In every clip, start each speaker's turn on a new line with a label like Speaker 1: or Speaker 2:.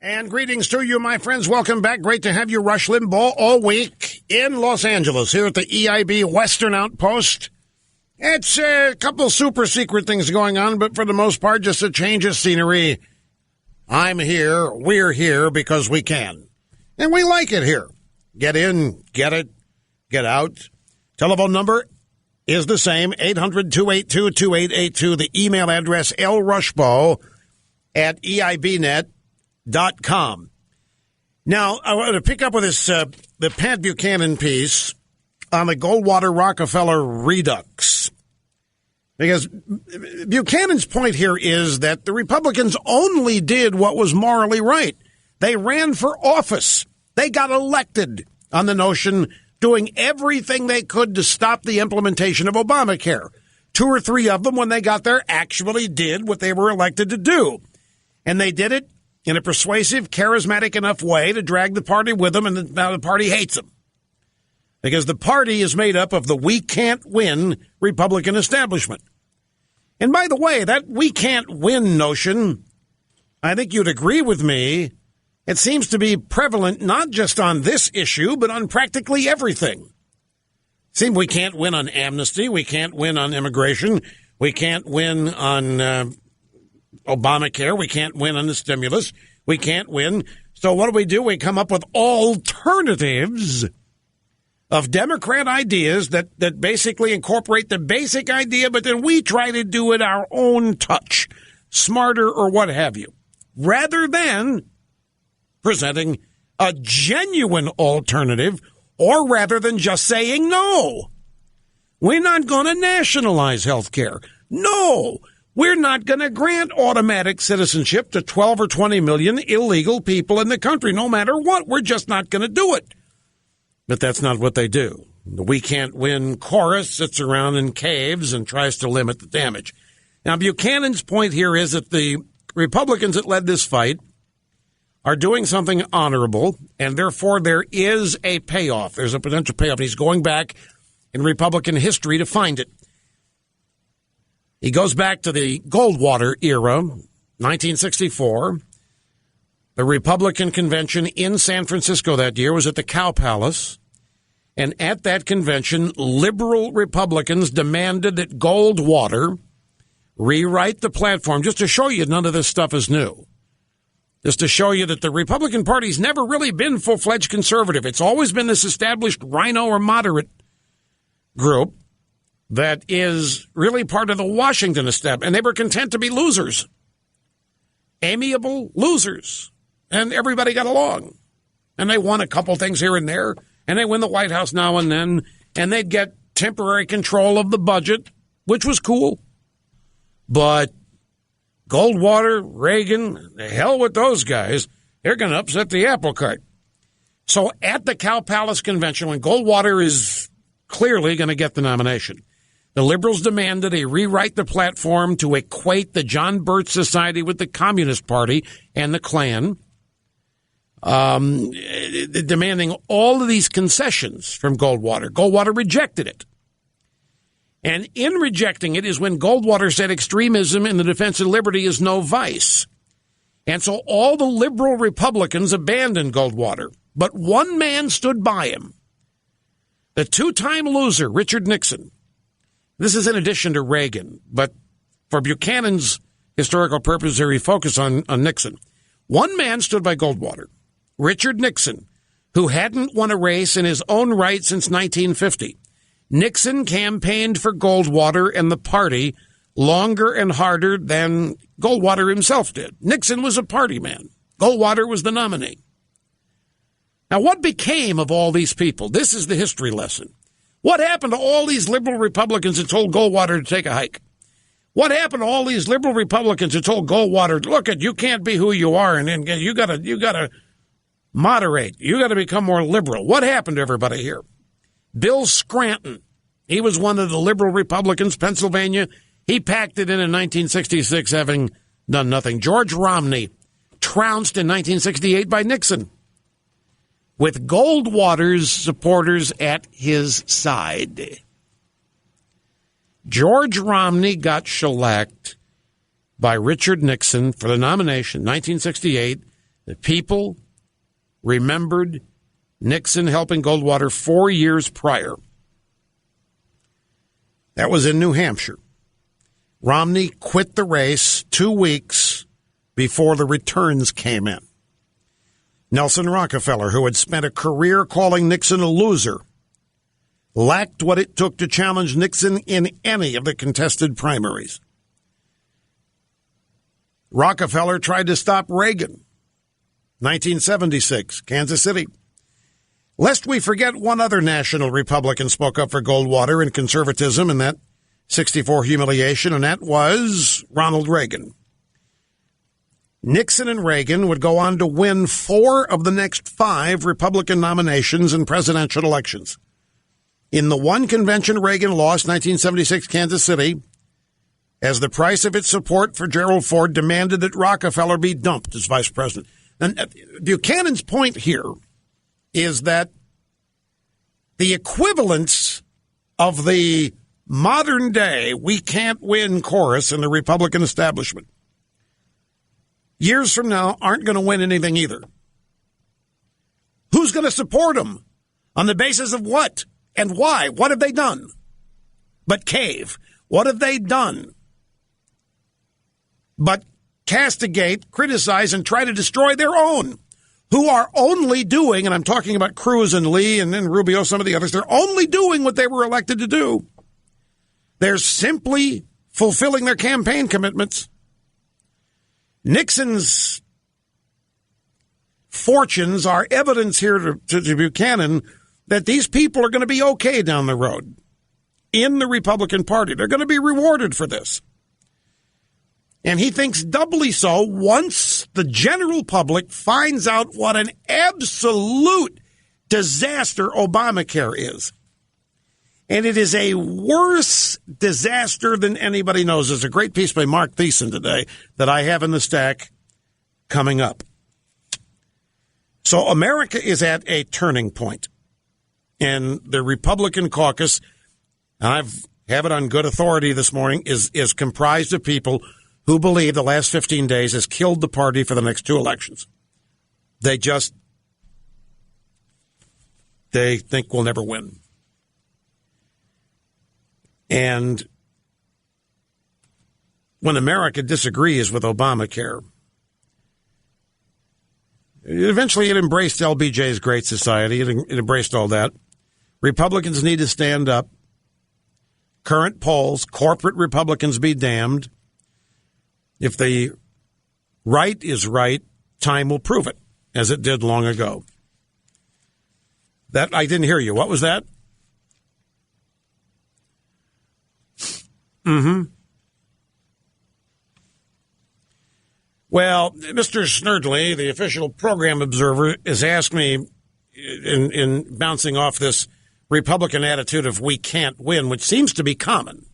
Speaker 1: And greetings to you, my friends. Welcome back. Great to have you, Rush Limbaugh, all week in Los Angeles, here at the EIB Western Outpost. It's a couple super secret things going on, but for the most part, just a change of scenery. I'm here, we're here because we can. And we like it here. Get in, get it, get out. Telephone number is the same, 800-282-2882. The email address, lrushbaugh@eibnet.com. Now, I want to pick up with this, the Pat Buchanan piece on the Goldwater-Rockefeller redux. Because Buchanan's point here is that the Republicans only did what was morally right. They ran for office. They got elected on the notion doing everything they could to stop the implementation of Obamacare. 2 or 3 of them, when they got there, actually did what they were elected to do. And they did it in a persuasive, charismatic enough way to drag the party with them, and now the party hates them. Because the party is made up of the we can't win Republican establishment. And by the way, that we can't win notion, I think you'd agree with me, it seems to be prevalent not just on this issue, but on practically everything. It seems we can't win on amnesty, we can't win on immigration, we can't win on Obamacare, we can't win on the stimulus, we can't win. So what do? We come up with alternatives of Democrat ideas that basically incorporate the basic idea, but then we try to do it our own touch, smarter or what have you, rather than presenting a genuine alternative, or rather than just saying no. We're not going to nationalize health care. No. We're not going to grant automatic citizenship to 12 or 20 million illegal people in the country, no matter what. We're just not going to do it. But that's not what they do. The We Can't Win chorus sits around in caves and tries to limit the damage. Now, Buchanan's point here is that the Republicans that led this fight are doing something honorable, and therefore there is a payoff. There's a potential payoff. He's going back in Republican history to find it. He goes back to the Goldwater era, 1964. The Republican convention in San Francisco that year was at the Cow Palace. And at that convention, liberal Republicans demanded that Goldwater rewrite the platform, just to show you none of this stuff is new. Just to show you that the Republican Party's never really been full-fledged conservative. It's always been this established rhino or moderate group that is really part of the Washington establishment. And they were content to be losers. Amiable losers. And everybody got along. And they won a couple things here and there. And they win the White House now and then. And they'd get temporary control of the budget, which was cool. But Goldwater, Reagan, the hell with those guys. They're going to upset the apple cart. So at the Cow Palace convention, when Goldwater is clearly going to get the nomination, the liberals demanded he rewrite the platform to equate the John Birch Society with the Communist Party and the Klan, demanding all of these concessions from Goldwater. Goldwater rejected it. And in rejecting it is when Goldwater said extremism in the defense of liberty is no vice. And so all the liberal Republicans abandoned Goldwater. But one man stood by him. The 2-time loser, Richard Nixon. This is in addition to Reagan, but for Buchanan's historical purposes here, we focus on Nixon. One man stood by Goldwater, Richard Nixon, who hadn't won a race in his own right since 1950. Nixon campaigned for Goldwater and the party longer and harder than Goldwater himself did. Nixon was a party man. Goldwater was the nominee. Now, what became of all these people? This is the history lesson. What happened to all these liberal Republicans that told Goldwater to take a hike? What happened to all these liberal Republicans who told Goldwater, look, you can't be who you are, and you gotta moderate. You gotta become more liberal. What happened to everybody here? Bill Scranton, he was one of the liberal Republicans, Pennsylvania. He packed it in 1966, having done nothing. George Romney trounced in 1968 by Nixon, with Goldwater's supporters at his side. George Romney got shellacked by Richard Nixon for the nomination, 1968, The people remembered Nixon helping Goldwater 4 years prior. That was in New Hampshire. Romney quit the race 2 weeks before the returns came in. Nelson Rockefeller, who had spent a career calling Nixon a loser, lacked what it took to challenge Nixon in any of the contested primaries. Rockefeller tried to stop Reagan. 1976, Kansas City. Lest we forget, one other national Republican spoke up for Goldwater and conservatism in that 64 humiliation, and that was Ronald Reagan. Nixon and Reagan would go on to win 4 of the next 5 Republican nominations in presidential elections. In the one convention Reagan lost, 1976 Kansas City, as the price of its support for Gerald Ford demanded that Rockefeller be dumped as vice president. And Buchanan's point here is that the equivalence of the modern day "we can't win" chorus in the Republican establishment years from now aren't going to win anything either. Who's going to support them? On the basis of what and why? What have they done but cave? What have they done but castigate, criticize, and try to destroy their own, who are only doing, and I'm talking about Cruz and Lee and then Rubio, some of the others, they're only doing what they were elected to do. They're simply fulfilling their campaign commitments. Nixon's fortunes are evidence here to Buchanan that these people are going to be okay down the road in the Republican Party. They're going to be rewarded for this. And he thinks doubly so once the general public finds out what an absolute disaster Obamacare is. And it is a worse disaster than anybody knows. There's a great piece by Mark Thiessen today that I have in the stack coming up. So America is at a turning point. And the Republican caucus, and I have it on good authority this morning, is comprised of people who believe the last 15 days has killed the party for the next 2 elections. They think we'll never win. And when America disagrees with Obamacare, eventually it embraced LBJ's Great Society. It embraced all that. Republicans need to stand up. Current polls, corporate Republicans be damned. If the right is right, time will prove it, as it did long ago. That I didn't hear you. What was that? Well, Mr. Snerdley, the official program observer, has asked me in bouncing off this Republican attitude of "we can't win," which seems to be common.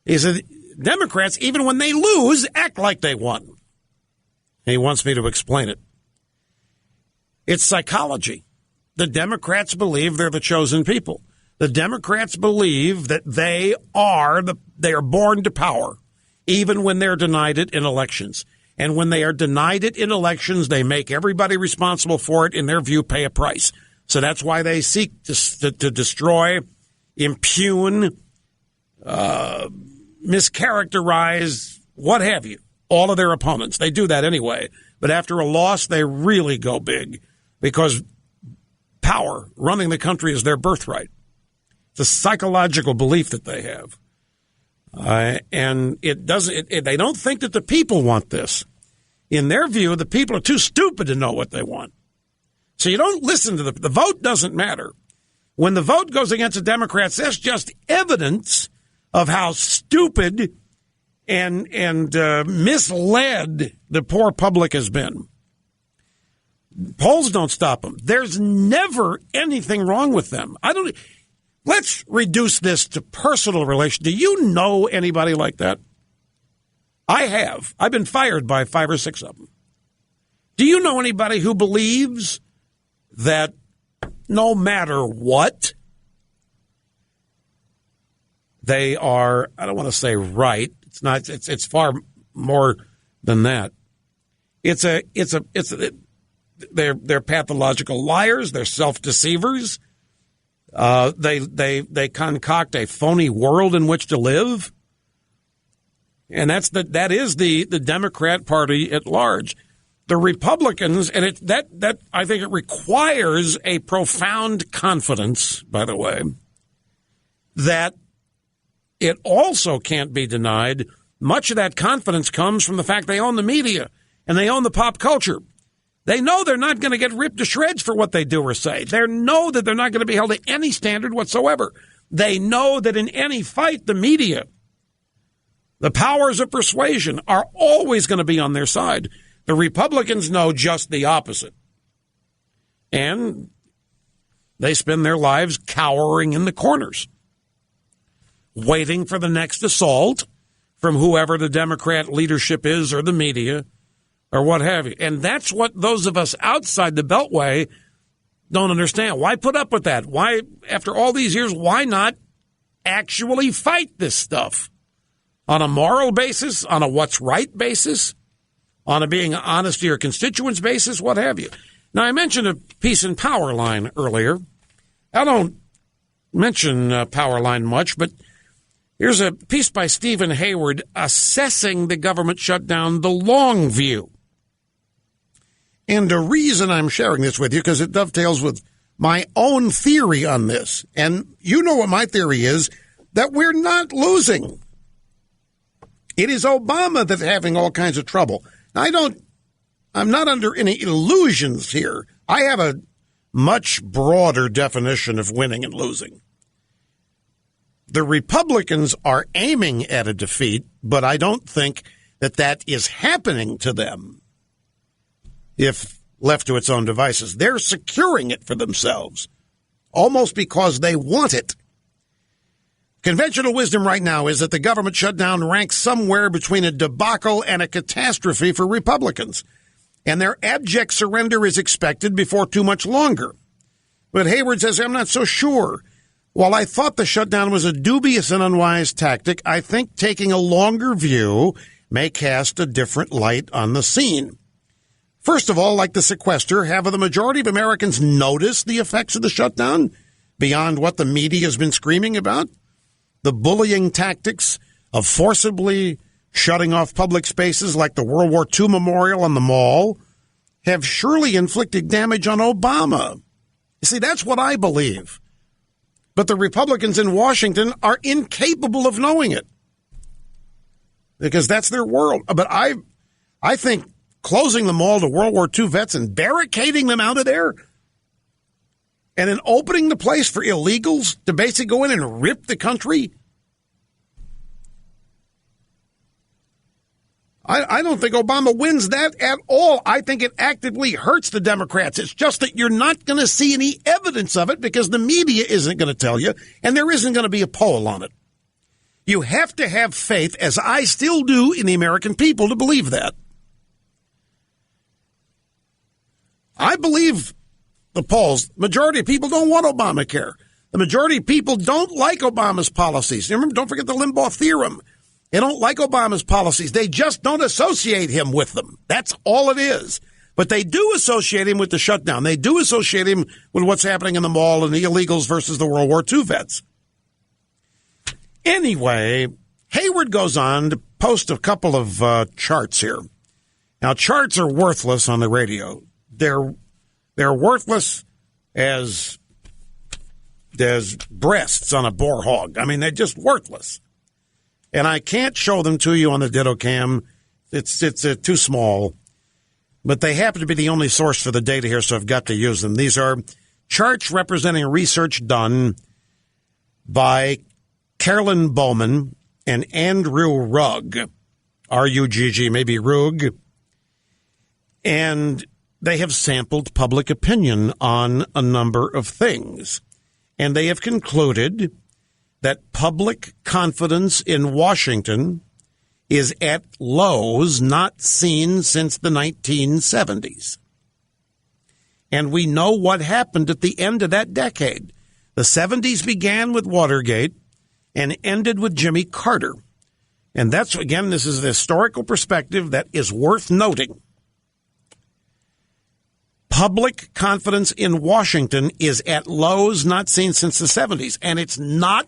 Speaker 1: He said, Democrats, even when they lose, act like they won. He wants me to explain it. It's psychology. The Democrats believe they're the chosen people. The Democrats believe that they are born to power, even when they're denied it in elections. And when they are denied it in elections, they make everybody responsible for it, in their view, pay a price. So that's why they seek to destroy, impugn, mischaracterize, what have you, all of their opponents. They do that anyway. But after a loss, they really go big because power, running the country, is their birthright. It's a psychological belief that they have. And they don't think that the people want this. In their view, the people are too stupid to know what they want. So you don't listen to the vote doesn't matter. When the vote goes against the Democrats, that's just evidence of how stupid and misled the poor public has been. Polls don't stop them. There's never anything wrong with them. Let's reduce this to personal relation. Do you know anybody like that? I have. I've been fired by 5 or 6 of them. Do you know anybody who believes that no matter what, they are, I don't want to say right. It's not, it's far more than that. They're pathological liars. They're self-deceivers. They concoct a phony world in which to live. And that is the Democrat Party at large. The Republicans, and that I think it requires a profound confidence, by the way, that it also can't be denied. Much of that confidence comes from the fact they own the media and they own the pop culture. They know they're not going to get ripped to shreds for what they do or say. They know that they're not going to be held to any standard whatsoever. They know that in any fight, the media, the powers of persuasion are always going to be on their side. The Republicans know just the opposite. And they spend their lives cowering in the corners, waiting for the next assault from whoever the Democrat leadership is or the media or what have you. And that's what those of us outside the Beltway don't understand. Why put up with that? Why, after all these years, why not actually fight this stuff on a moral basis, on a what's right basis, on a being honest to your constituents basis, what have you? Now, I mentioned a peace and power line earlier. I don't mention power line much, but here's a piece by Stephen Hayward assessing the government shutdown, the long view. And the reason I'm sharing this with you, because it dovetails with my own theory on this. And you know what my theory is, that we're not losing. It is Obama that's having all kinds of trouble. I'm not under any illusions here. I have a much broader definition of winning and losing. The Republicans are aiming at a defeat, but I don't think that is happening to them if left to its own devices. They're securing it for themselves, almost because they want it. Conventional wisdom right now is that the government shutdown ranks somewhere between a debacle and a catastrophe for Republicans, and their abject surrender is expected before too much longer. But Hayward says, I'm not so sure. While I thought the shutdown was a dubious and unwise tactic, I think taking a longer view may cast a different light on the scene. First of all, like the sequester, have the majority of Americans noticed the effects of the shutdown beyond what the media has been screaming about? The bullying tactics of forcibly shutting off public spaces like the World War II Memorial and the Mall have surely inflicted damage on Obama. You see, that's what I believe. But the Republicans in Washington are incapable of knowing it because that's their world. But I think closing the mall to World War II vets and barricading them out of there and then opening the place for illegals to basically go in and rip the country, I don't think Obama wins that at all. I think it actively hurts the Democrats. It's just that you're not going to see any evidence of it because the media isn't going to tell you, and there isn't going to be a poll on it. You have to have faith, as I still do, in the American people to believe that. I believe the polls, majority of people don't want Obamacare. The majority of people don't like Obama's policies. Remember, don't forget the Limbaugh theorem. They don't like Obama's policies. They just don't associate him with them. That's all it is. But they do associate him with the shutdown. They do associate him with what's happening in the mall and the illegals versus the World War II vets. Anyway, Hayward goes on to post a couple of charts here. Now, charts are worthless on the radio. They're worthless as breasts on a boar hog. I mean, they're just worthless. And I can't show them to you on the Ditto Cam. It's too small. But they happen to be the only source for the data here, so I've got to use them. These are charts representing research done by Carolyn Bowman and Andrew Rugg, R-U-G-G, maybe Rugg. And they have sampled public opinion on a number of things. And they have concluded that public confidence in Washington is at lows not seen since the 1970s. And we know what happened at the end of that decade. The 70s began with Watergate and ended with Jimmy Carter. And that's, again, this is a historical perspective that is worth noting. Public confidence in Washington is at lows not seen since the 70s, and it's not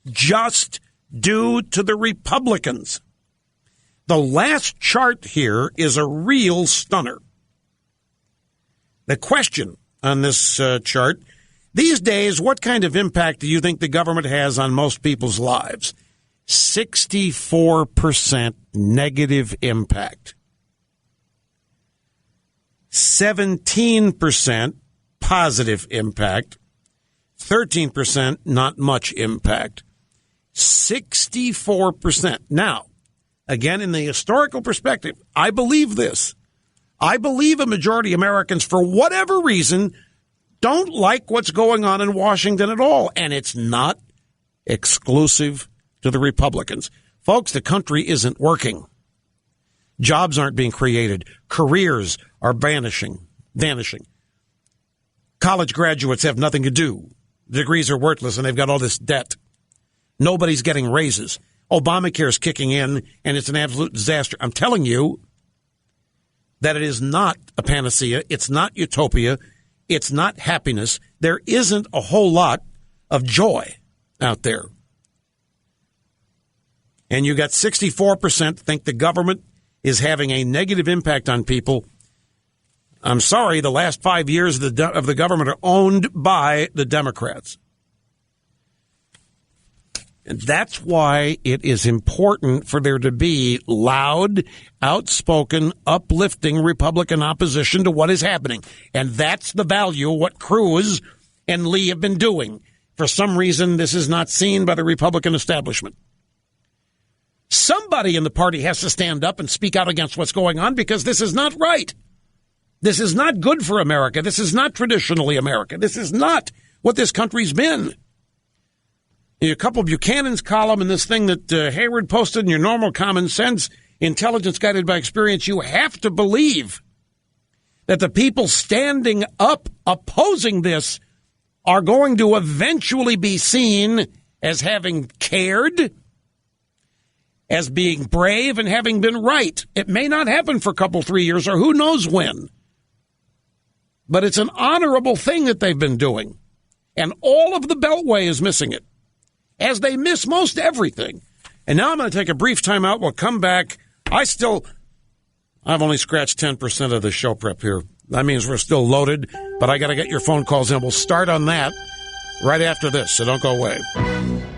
Speaker 1: just due to the Republicans. The last chart here is a real stunner. The question on this chart, these days, what kind of impact do you think the government has on most people's lives? 64% negative impact. 17% positive impact. 13% not much impact. 64%. Now, again, in the historical perspective, I believe this. I believe a majority of Americans, for whatever reason, don't like what's going on in Washington at all. And it's not exclusive to the Republicans. Folks, the country isn't working. Jobs aren't being created. Careers are vanishing. College graduates have nothing to do. Degrees are worthless, and they've got all this debt. Nobody's getting raises. Obamacare is kicking in, and it's an absolute disaster. I'm telling you that it is not a panacea. It's not utopia. It's not happiness. There isn't a whole lot of joy out there. And you got 64% think the government is having a negative impact on people. I'm sorry, the last 5 years of the government are owned by the Democrats. And that's why it is important for there to be loud, outspoken, uplifting Republican opposition to what is happening. And that's the value of what Cruz and Lee have been doing. For some reason, this is not seen by the Republican establishment. Somebody in the party has to stand up and speak out against what's going on, because this is not right. This is not good for America. This is not traditionally America. This is not what this country's been. A couple of Buchanan's column and this thing that Hayward posted in your normal common sense, intelligence guided by experience, you have to believe that the people standing up opposing this are going to eventually be seen as having cared, as being brave, and having been right. It may not happen for a couple, 3 years, or who knows when. But it's an honorable thing that they've been doing. And all of the Beltway is missing it, as they miss most everything. And now I'm going to take a brief time out. We'll come back. I've only scratched 10% of the show prep here. That means we're still loaded, but I got to get your phone calls in. We'll start on that right after this, so don't go away.